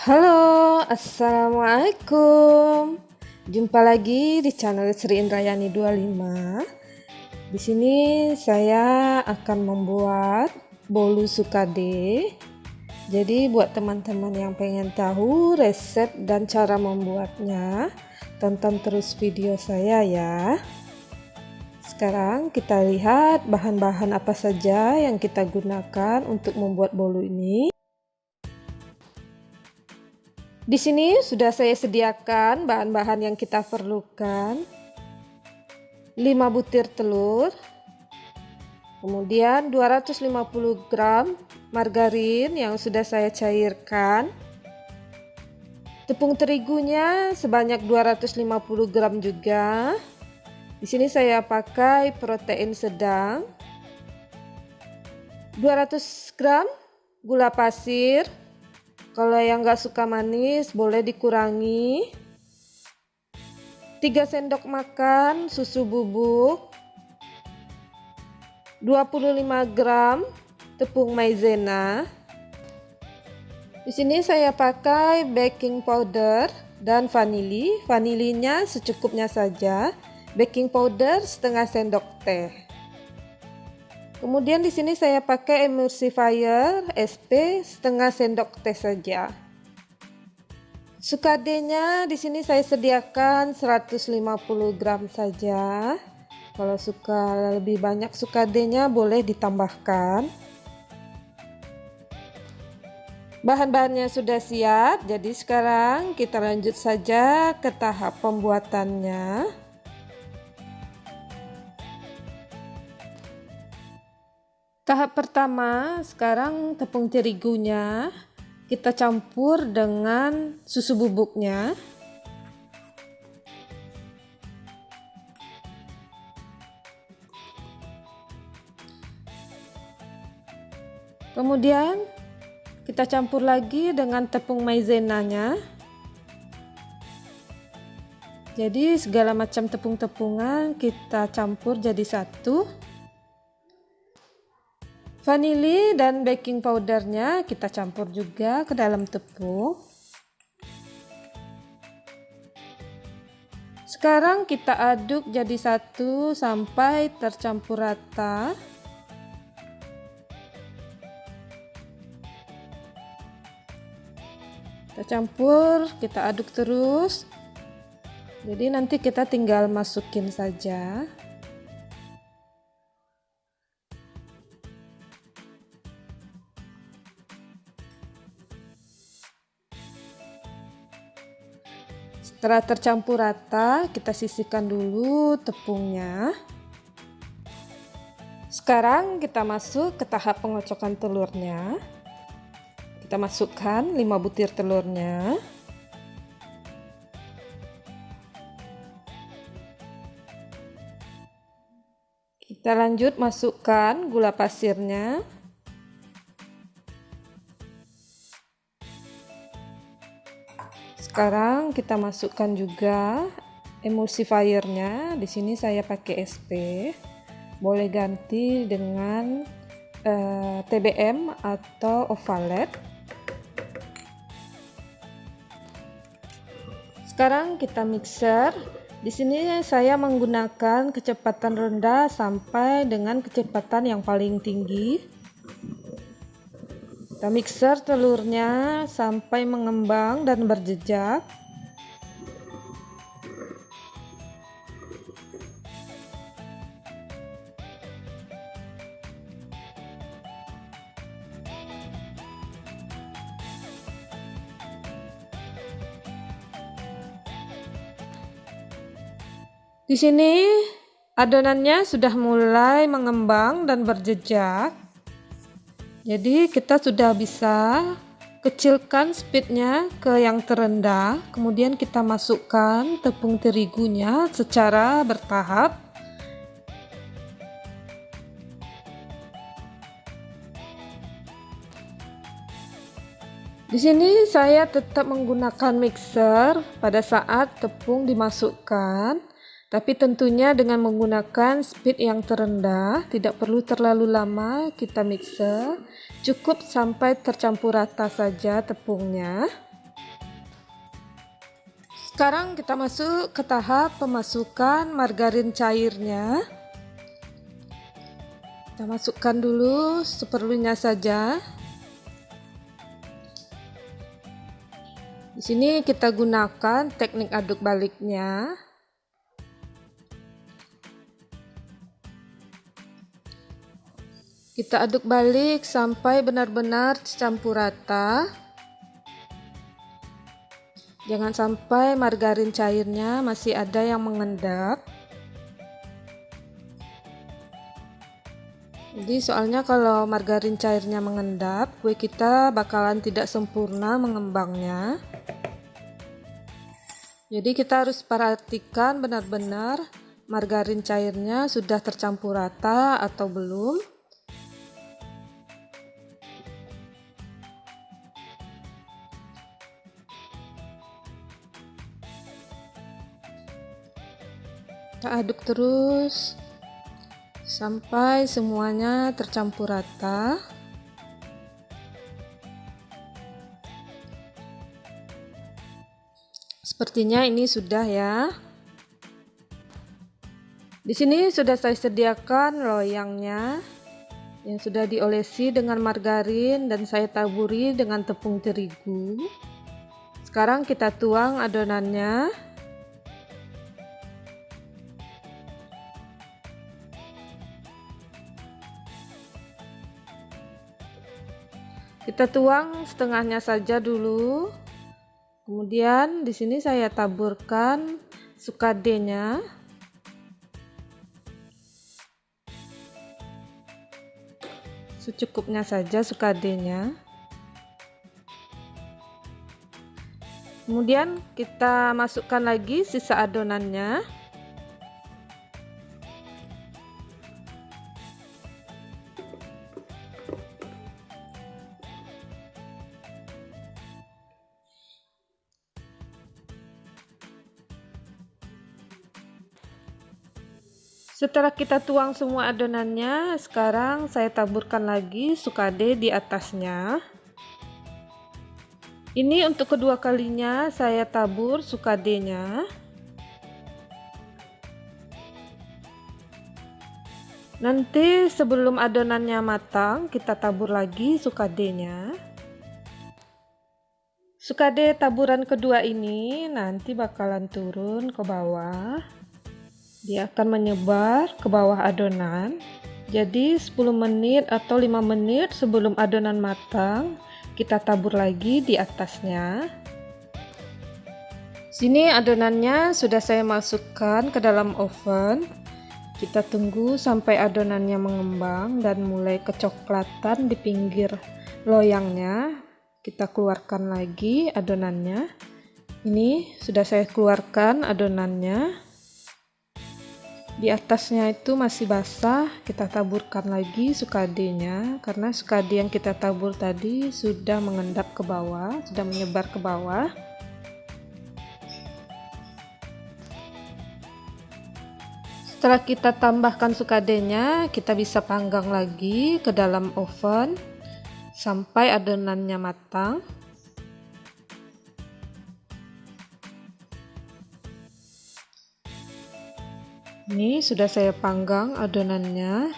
Halo, assalamualaikum. Jumpa lagi di channel Sri Indrayani 25. Di sini saya akan membuat bolu sukade. Jadi buat teman-teman yang pengen tahu resep dan cara membuatnya, tonton terus video saya ya. Sekarang kita lihat bahan-bahan apa saja yang kita gunakan untuk membuat bolu ini. Di sini sudah saya sediakan bahan-bahan yang kita perlukan. 5 butir telur, kemudian 250 gram margarin yang sudah saya cairkan. Tepung terigunya sebanyak 250 gram juga. Di sini saya pakai protein sedang. 200 gram gula pasir. Kalau yang nggak suka manis boleh dikurangi. 3 sendok makan susu bubuk. 25 gram tepung maizena. Di sini saya pakai baking powder dan vanili. Vanilinya secukupnya saja. Baking powder setengah sendok teh. Kemudian di sini saya pakai emulsifier SP setengah sendok teh saja. Sukadenya di sini saya sediakan 150 gram saja. Kalau suka lebih banyak sukadenya boleh ditambahkan. Bahan-bahannya sudah siap, jadi sekarang kita lanjut saja ke tahap pembuatannya. Tahap pertama, sekarang tepung terigunya kita campur dengan susu bubuknya. Kemudian kita campur lagi dengan tepung maizenanya. Jadi segala macam tepung-tepungan kita campur jadi satu. Vanili dan baking powdernya kita campur juga ke dalam tepung. Sekarang kita aduk jadi satu sampai tercampur rata. Kita campur, kita aduk terus. Jadi nanti kita tinggal masukin saja. Setelah tercampur rata, kita sisihkan dulu tepungnya. Sekarang kita masuk ke tahap pengocokan telurnya. Kita masukkan 5 butir telurnya. Kita lanjut masukkan gula pasirnya. Sekarang kita masukkan juga emulsifiernya. Di sini saya pakai SP. Boleh ganti dengan TBM atau Ovalet. Sekarang kita mixer. Di sini saya menggunakan kecepatan rendah sampai dengan kecepatan yang paling tinggi. Kita mixer telurnya sampai mengembang dan berjejak. Di sini adonannya sudah mulai mengembang dan berjejak. Jadi kita sudah bisa kecilkan speednya ke yang terendah. Kemudian kita masukkan tepung terigunya secara bertahap. Di sini saya tetap menggunakan mixer pada saat tepung dimasukkan. Tapi tentunya dengan menggunakan speed yang terendah, tidak perlu terlalu lama kita mixer, cukup sampai tercampur rata saja tepungnya. Sekarang kita masuk ke tahap pemasukan margarin cairnya. Kita masukkan dulu seperlunya saja. Di sini kita gunakan teknik aduk baliknya. Kita aduk balik sampai benar-benar campur rata. Jangan sampai margarin cairnya masih ada yang mengendap. Jadi soalnya kalau margarin cairnya mengendap, kue kita bakalan tidak sempurna mengembangnya. Jadi kita harus perhatikan benar-benar margarin cairnya sudah tercampur rata atau belum. Kita aduk terus sampai semuanya tercampur rata. Sepertinya ini sudah ya. Di sini sudah saya sediakan loyangnya yang sudah diolesi dengan margarin dan saya taburi dengan tepung terigu. Sekarang kita tuang adonannya. Kita tuang setengahnya saja dulu. Kemudian di sini saya taburkan sukadenya. Secukupnya saja sukadenya. Kemudian kita masukkan lagi sisa adonannya. Setelah kita tuang semua adonannya, sekarang saya taburkan lagi sukade di atasnya. Ini untuk kedua kalinya saya tabur sukadenya. Nanti sebelum adonannya matang, kita tabur lagi sukadenya. Sukade taburan kedua ini nanti bakalan turun ke bawah. Dia akan menyebar ke bawah adonan. Jadi 10 menit atau 5 menit sebelum adonan matang, kita tabur lagi di atasnya. Sini adonannya sudah saya masukkan ke dalam oven. Kita tunggu sampai adonannya mengembang dan mulai kecoklatan di pinggir loyangnya. Kita keluarkan lagi adonannya. Ini sudah saya keluarkan adonannya. Di atasnya itu masih basah, kita taburkan lagi sukadenya karena sukade yang kita tabur tadi sudah mengendap ke bawah, sudah menyebar ke bawah. Setelah kita tambahkan sukadenya, kita bisa panggang lagi ke dalam oven sampai adonannya matang. Ini sudah saya panggang adonannya.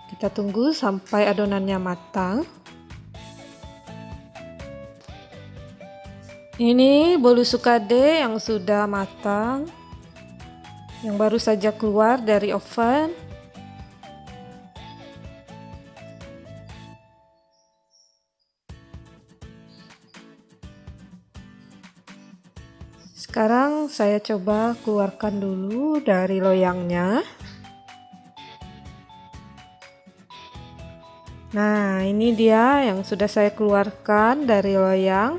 Kita tunggu sampai adonannya matang. Ini bolu sukade yang sudah matang, yang baru saja keluar dari oven. Sekarang saya coba keluarkan dulu dari loyangnya. Nah, ini dia yang sudah saya keluarkan dari loyang.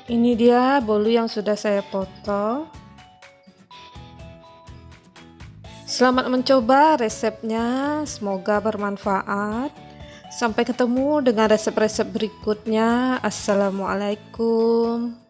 Ini dia bolu yang sudah saya potong. Selamat mencoba resepnya, semoga bermanfaat. Sampai ketemu dengan resep-resep berikutnya. Assalamualaikum.